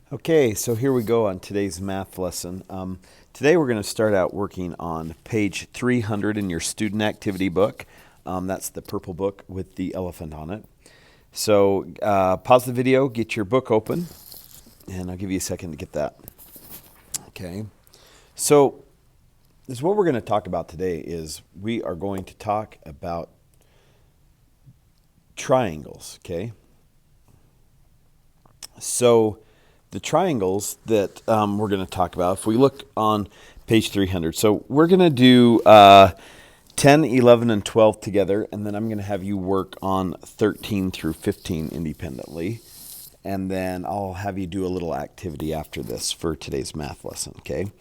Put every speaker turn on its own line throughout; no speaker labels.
Okay, so here we go on today's math lesson. Today we're going to start out working on page 300 in your student activity book. That's the purple book with the elephant on it. So pause the video, get your book open, and I'll give you a second to get that. Okay, so this is what we're going to talk about today is we are going to talk about triangles, okay? So the triangles that we're going to talk about, if we look on page 300, so we're going to do 10, 11, and 12 together, and then I'm going to have you work on 13 through 15 independently, and then I'll have you do a little activity after this for today's math lesson, okay?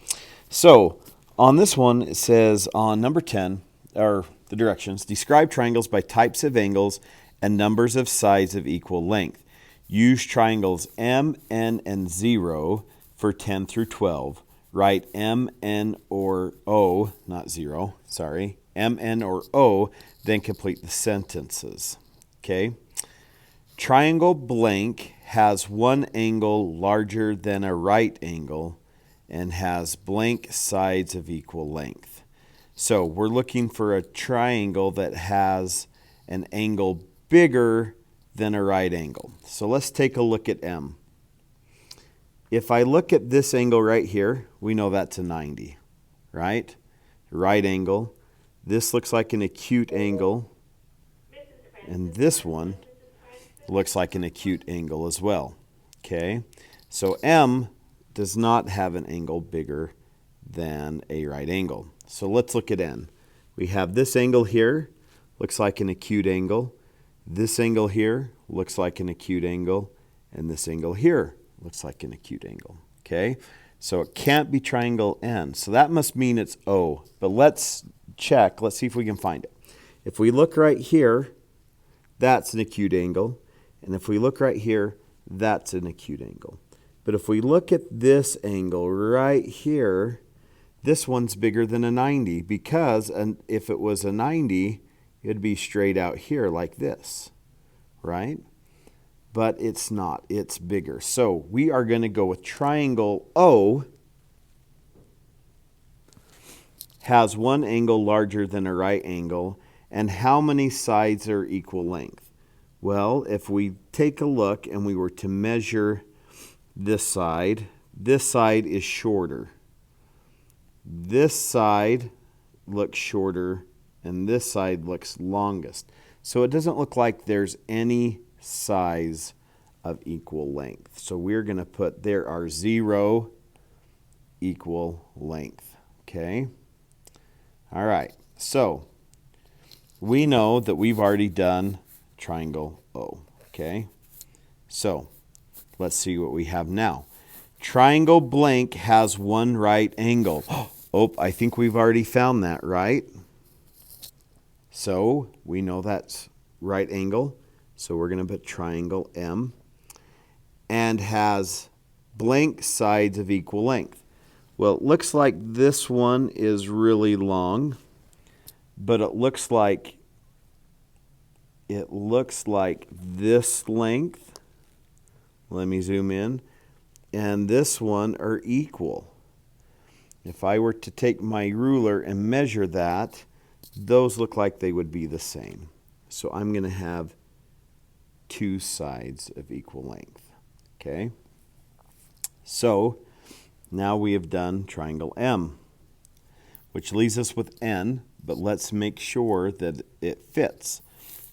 So on this one, it says on number 10, or the directions, describe triangles by types of angles and numbers of sides of equal length. Use triangles M, N, and 0 for 10 through 12. Write M, N, or O, not 0, sorry, M, N, or O, then complete the sentences. Okay? Triangle blank has one angle larger than a right angle and has blank sides of equal length. So we're looking for a triangle that has an angle bigger than a right angle. So let's take a look at M. If I look at this angle right here, we know that's a 90, right? Right angle. This looks like an acute angle, and this one looks like an acute angle as well. Okay, so M does not have an angle bigger than a right angle. So let's look at N. We have this angle here, looks like an acute angle. This angle here looks like an acute angle, and this angle here looks like an acute angle. Okay, so it can't be triangle N. So that must mean it's O. But let's check. Let's see if we can find it. If we look right here, that's an acute angle. And if we look right here, that's an acute angle. But if we look at this angle right here, this one's bigger than a 90 because if it was a 90, it'd be straight out here like this, right? But it's not. It's bigger. So we are going to go with triangle O has one angle larger than a right angle, and how many sides are equal length? Well, if we take a look and we were to measure this side is shorter. This side looks shorter, and this side looks longest. So it doesn't look like there's any sides of equal length. So we're going to put there are 0 equal length. Okay? All right. So we know that we've already done triangle O. Okay? So let's see what we have now. Triangle blank has one right angle. Oh, I think we've already found that, right? So we know that's right angle. So we're going to put triangle M and has blank sides of equal length. Well, it looks like this one is really long, but it looks like this length. Let me zoom in. And this one are equal. If I were to take my ruler and measure that, those look like they would be the same. So I'm going to have two sides of equal length. Okay? So now we have done triangle M, which leaves us with N, but let's make sure that it fits.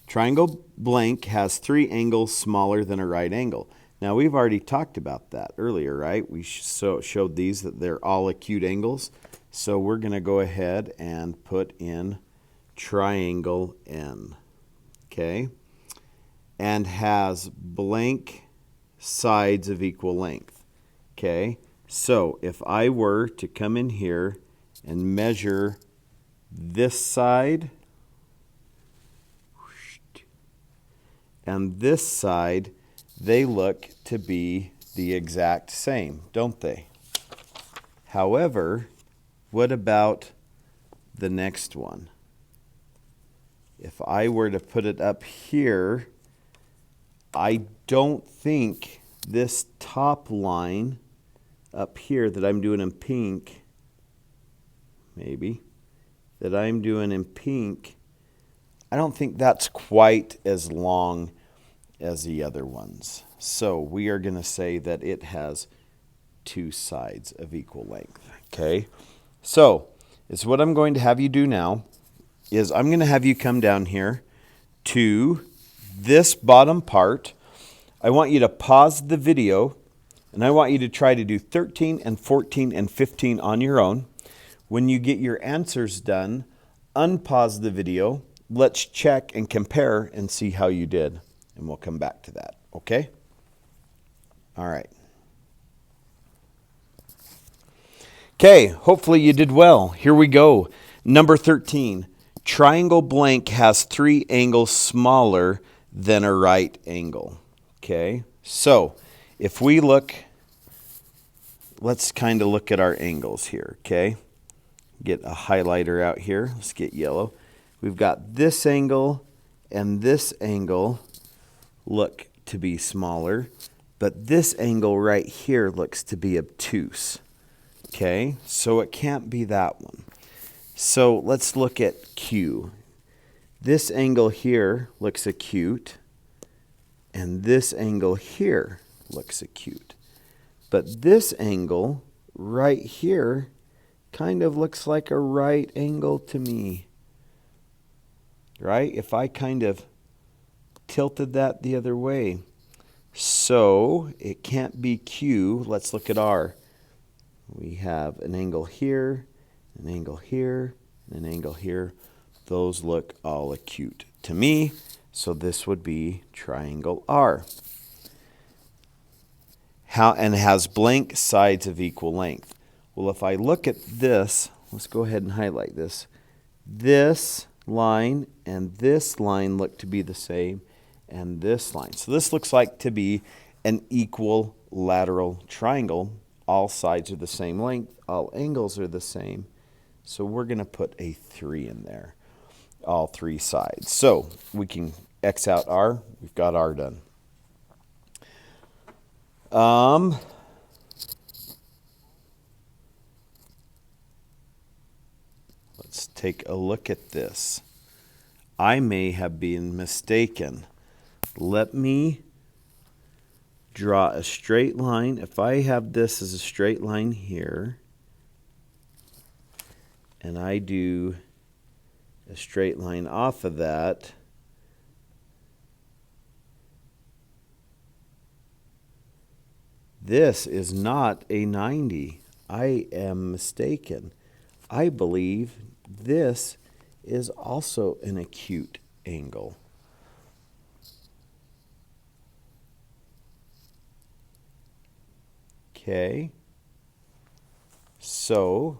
Triangle blank has three angles smaller than a right angle. Now, we've already talked about that earlier, right? We showed these that they're all acute angles. So we're going to go ahead and put in triangle N, okay? And has blank sides of equal length, okay? So if I were to come in here and measure this side and this side, they look to be the exact same, don't they? However, what about the next one? If I were to put it up here, I don't think this top line up here that I'm doing in pink, maybe, that I'm doing in pink, I don't think that's quite as long as the other ones. So we are going to say that it has two sides of equal length. Okay, so it's what I'm going to have you do now is I'm going to have you come down here to this bottom part. I want you to pause the video, and I want you to try to do 13 and 14 and 15 on your own. When you get your answers done, unpause the video. Let's check and compare and see how you did, and we'll come back to that, okay? All right. Okay, hopefully you did well. Here we go. Number 13. Triangle blank has 3 angles smaller than a right angle. Okay, so if we look, let's kind of look at our angles here, okay? Get a highlighter out here. Let's get yellow. We've got this angle and this angle look to be smaller, but this angle right here looks to be obtuse. Okay, so it can't be that one. So let's look at Q. This angle here looks acute, and this angle here looks acute. But this angle right here kind of looks like a right angle to me. Right? If I kind of tilted that the other way. So it can't be Q. Let's look at R. We have an angle here, an angle here, and an angle here. Those look all acute to me. So this would be triangle R. And has blank sides of equal length. Well, if I look at this, let's go ahead and highlight this. This line and this line look to be the same, and this line. So this looks like to be an equilateral triangle. All sides are the same length. All angles are the same. So we're going to put a 3 in there. All 3 sides. So we can X out R. We've got R done. Let's take a look at this. I may have been mistaken. Let me draw a straight line. If I have this as a straight line here, and I do a straight line off of that, this is not a 90. I am mistaken. I believe this is also an acute angle. Okay, so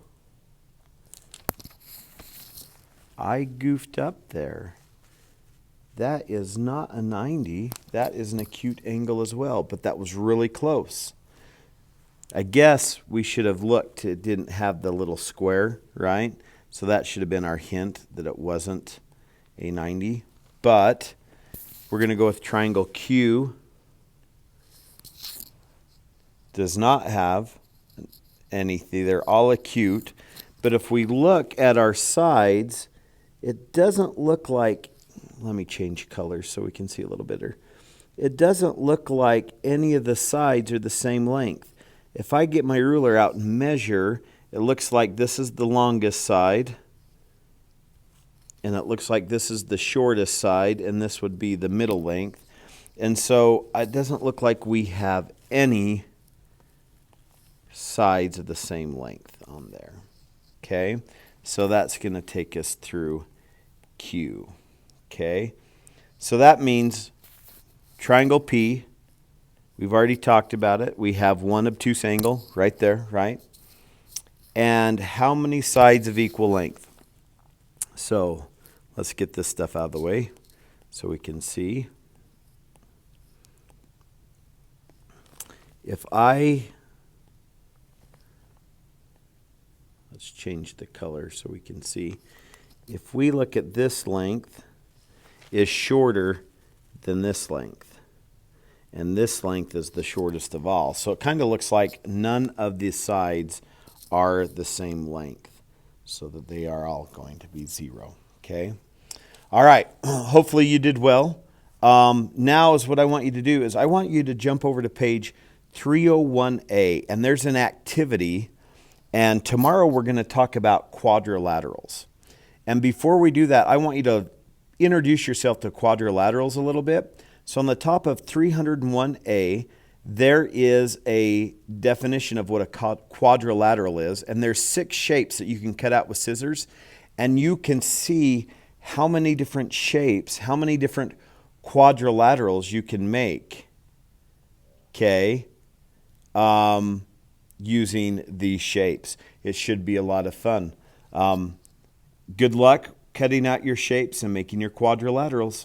I goofed up there. That is not a 90. That is an acute angle as well, but that was really close. I guess we should have looked. It didn't have the little square, right? So that should have been our hint that it wasn't a 90. But we're going to go with triangle Q. Does not have anything. They're all acute. But if we look at our sides, it doesn't look like, let me change colors so we can see a little better. It doesn't look like any of the sides are the same length. If I get my ruler out and measure, it looks like this is the longest side, and it looks like this is the shortest side, and this would be the middle length. And so it doesn't look like we have any sides of the same length on there. Okay, so that's going to take us through Q. Okay, so that means triangle P, we've already talked about it. We have one obtuse angle right there, right? And how many sides of equal length? So let's get this stuff out of the way so we can see. Let's change the color so we can see. If we look at this length is shorter than this length, and this length is the shortest of all. So it kind of looks like none of the sides are the same length, so that they are all going to be 0, okay? All right, hopefully you did well. Now is what I want you to do is I want you to jump over to page 301A, and there's an activity, and tomorrow we're going to talk about quadrilaterals. And before we do that, I want you to introduce yourself to quadrilaterals a little bit. So on the top of 301A, there is a definition of what a quadrilateral is, and there's 6 shapes that you can cut out with scissors, and you can see how many different shapes, how many different quadrilaterals you can make, okay, using these shapes. It should be a lot of fun. Good luck cutting out your shapes and making your quadrilaterals.